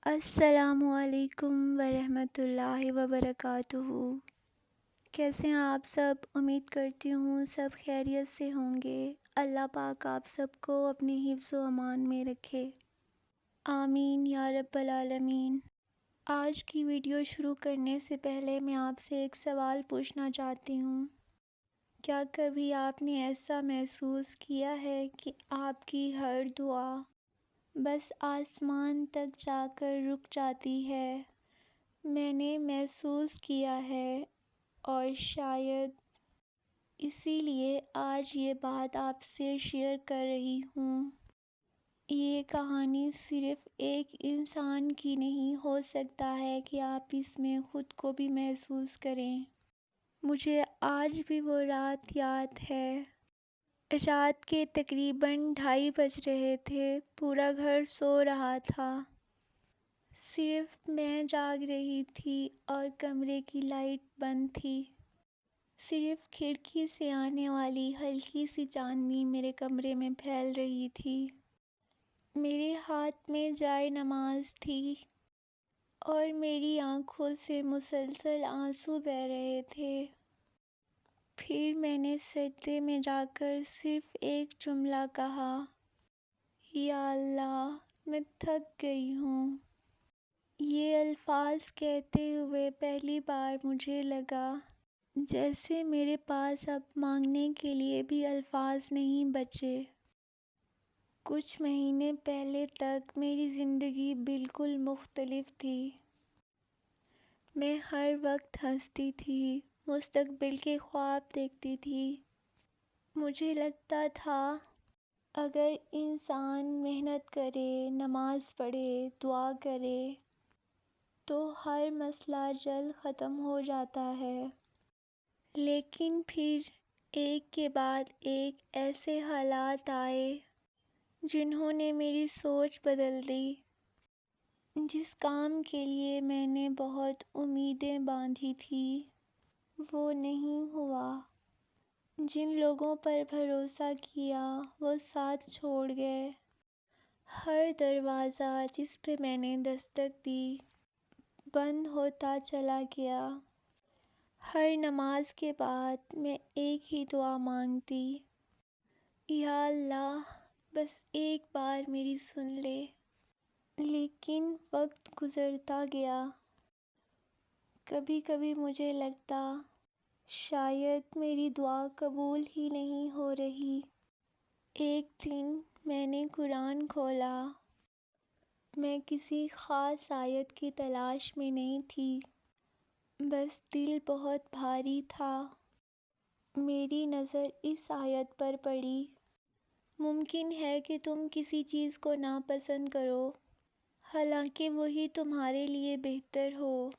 السلام علیکم ورحمۃ اللہ وبرکاتہ۔ کیسے ہیں آپ سب؟ امید کرتی ہوں سب خیریت سے ہوں گے۔ اللہ پاک آپ سب کو اپنی حفظ و امان میں رکھے، آمین یا رب العالمین۔ آج کی ویڈیو شروع کرنے سے پہلے میں آپ سے ایک سوال پوچھنا چاہتی ہوں۔ کیا کبھی آپ نے ایسا محسوس کیا ہے کہ آپ کی ہر دعا بس آسمان تک جا کر رک جاتی ہے؟ میں نے محسوس کیا ہے، اور شاید اسی لیے آج یہ بات آپ سے شیئر کر رہی ہوں۔ یہ کہانی صرف ایک انسان کی نہیں، ہو سکتا ہے کہ آپ اس میں خود کو بھی محسوس کریں۔ مجھے آج بھی وہ رات یاد ہے۔ رات کے تقریباً 2:30 بج رہے تھے، پورا گھر سو رہا تھا، صرف میں جاگ رہی تھی اور کمرے کی لائٹ بند تھی۔ صرف کھڑکی سے آنے والی ہلکی سی چاندنی میرے کمرے میں پھیل رہی تھی۔ میرے ہاتھ میں جائے نماز تھی اور میری آنکھوں سے مسلسل آنسو بہہ رہے تھے۔ پھر میں نے سجدے میں جا کر صرف ایک جملہ کہا، یا اللہ، میں تھک گئی ہوں۔ یہ الفاظ کہتے ہوئے پہلی بار مجھے لگا جیسے میرے پاس اب مانگنے کے لیے بھی الفاظ نہیں بچے۔ کچھ مہینے پہلے تک میری زندگی بالکل مختلف تھی۔ میں ہر وقت ہنستی تھی، مستقبل کے خواب دیکھتی تھی۔ مجھے لگتا تھا اگر انسان محنت کرے، نماز پڑھے، دعا کرے تو ہر مسئلہ جلد ختم ہو جاتا ہے۔ لیکن پھر ایک کے بعد ایک ایسے حالات آئے جنہوں نے میری سوچ بدل دی۔ جس کام کے لیے میں نے بہت امیدیں باندھی تھیں وہ نہیں ہوا۔ جن لوگوں پر بھروسہ کیا وہ ساتھ چھوڑ گئے۔ ہر دروازہ جس پہ میں نے دستک دی بند ہوتا چلا گیا۔ ہر نماز کے بعد میں ایک ہی دعا مانگتی، یا اللہ، بس ایک بار میری سن لے۔ لیکن وقت گزرتا گیا۔ کبھی کبھی مجھے لگتا شاید میری دعا قبول ہی نہیں ہو رہی۔ ایک دن میں نے قرآن کھولا۔ میں کسی خاص آیت کی تلاش میں نہیں تھی، بس دل بہت بھاری تھا۔ میری نظر اس آیت پر پڑی، ممکن ہے کہ تم کسی چیز کو ناپسند کرو، حالانکہ وہی تمہارے لیے بہتر ہو،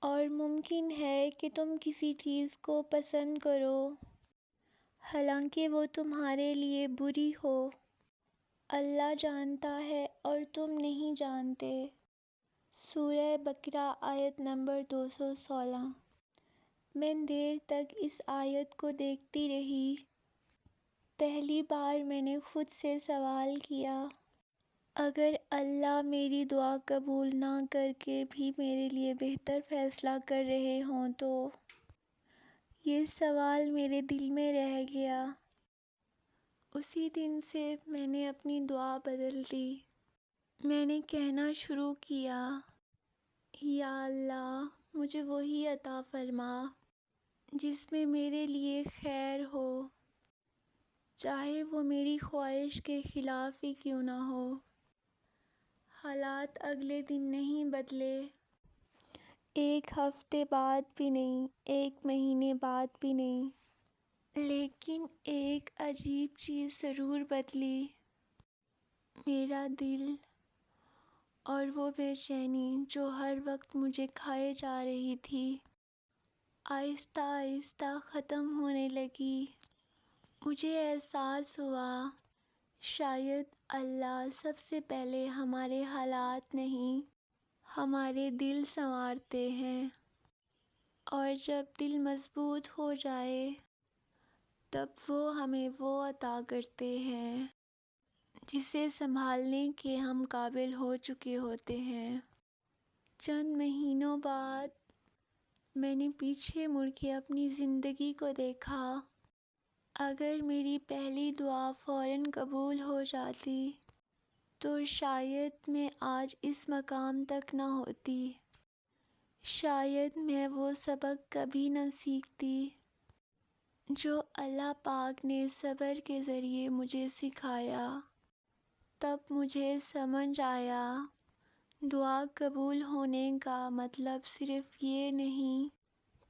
اور ممکن ہے کہ تم کسی چیز کو پسند کرو، حالانکہ وہ تمہارے لیے بری ہو۔ اللہ جانتا ہے اور تم نہیں جانتے۔ سورہ بقرہ آیت نمبر 216۔ میں دیر تک اس آیت کو دیکھتی رہی۔ پہلی بار میں نے خود سے سوال کیا، اگر اللہ میری دعا قبول نہ کر کے بھی میرے لیے بہتر فیصلہ کر رہے ہوں تو؟ یہ سوال میرے دل میں رہ گیا۔ اسی دن سے میں نے اپنی دعا بدل دی۔ میں نے کہنا شروع کیا، یا اللہ، مجھے وہی عطا فرما جس میں میرے لیے خیر ہو، چاہے وہ میری خواہش کے خلاف ہی کیوں نہ ہو۔ حالات اگلے دن نہیں بدلے، ایک ہفتے بعد بھی نہیں، ایک مہینے بعد بھی نہیں، لیکن ایک عجیب چیز ضرور بدلی، میرا دل، اور وہ بے چینی جو ہر وقت مجھے کھائے جا رہی تھی، آہستہ آہستہ ختم ہونے لگی۔ مجھے احساس ہوا شاید اللہ سب سے پہلے ہمارے حالات نہیں، ہمارے دل سنوارتے ہیں، اور جب دل مضبوط ہو جائے تب وہ ہمیں وہ عطا کرتے ہیں جسے سنبھالنے کے ہم قابل ہو چکے ہوتے ہیں۔ چند مہینوں بعد میں نے پیچھے مڑ کے اپنی زندگی کو دیکھا۔ اگر میری پہلی دعا فوراً قبول ہو جاتی تو شاید میں آج اس مقام تک نہ ہوتی، شاید میں وہ سبق کبھی نہ سیکھتی جو اللہ پاک نے صبر کے ذریعے مجھے سکھایا۔ تب مجھے سمجھ آیا دعا قبول ہونے کا مطلب صرف یہ نہیں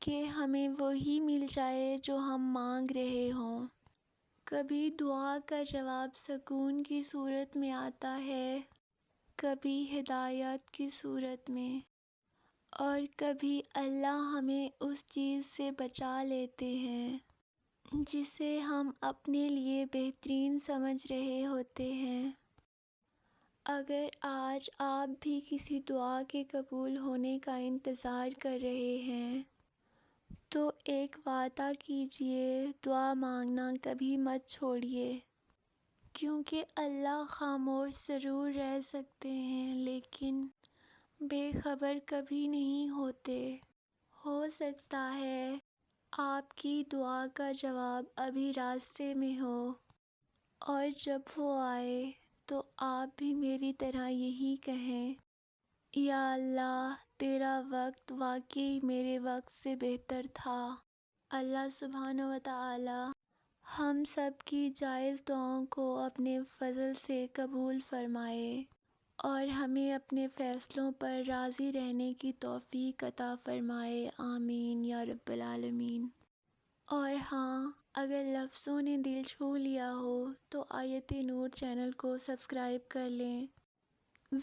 کہ ہمیں وہی مل جائے جو ہم مانگ رہے ہوں۔ کبھی دعا کا جواب سکون کی صورت میں آتا ہے، کبھی ہدایت کی صورت میں، اور کبھی اللہ ہمیں اس چیز سے بچا لیتے ہیں جسے ہم اپنے لیے بہترین سمجھ رہے ہوتے ہیں۔ اگر آج آپ بھی کسی دعا کے قبول ہونے کا انتظار کر رہے ہیں تو ایک وعدہ کیجئے، دعا مانگنا کبھی مت چھوڑیے، کیونکہ اللہ خاموش ضرور رہ سکتے ہیں لیکن بے خبر کبھی نہیں ہوتے۔ ہو سکتا ہے آپ کی دعا کا جواب ابھی راستے میں ہو، اور جب وہ آئے تو آپ بھی میری طرح یہی کہیں، یا اللہ تیرا وقت واقعی میرے وقت سے بہتر تھا۔ اللہ سبحانہ و تعالی ہم سب کی جائز دعاؤں کو اپنے فضل سے قبول فرمائے اور ہمیں اپنے فیصلوں پر راضی رہنے کی توفیق عطا فرمائے، آمین یا رب العالمین۔ اور ہاں، اگر لفظوں نے دل چھو لیا ہو تو آیت نور چینل کو سبسکرائب کر لیں۔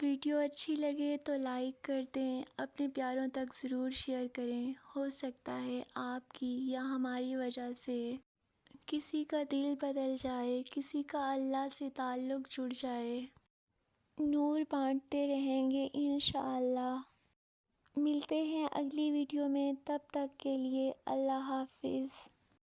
ویڈیو اچھی لگے تو لائک کر دیں، اپنے پیاروں تک ضرور شیئر کریں۔ ہو سکتا ہے آپ کی یا ہماری وجہ سے کسی کا دل بدل جائے، کسی کا اللہ سے تعلق جڑ جائے۔ نور بانٹتے رہیں گے انشاءاللہ۔ ملتے ہیں اگلی ویڈیو میں، تب تک کے لیے اللہ حافظ۔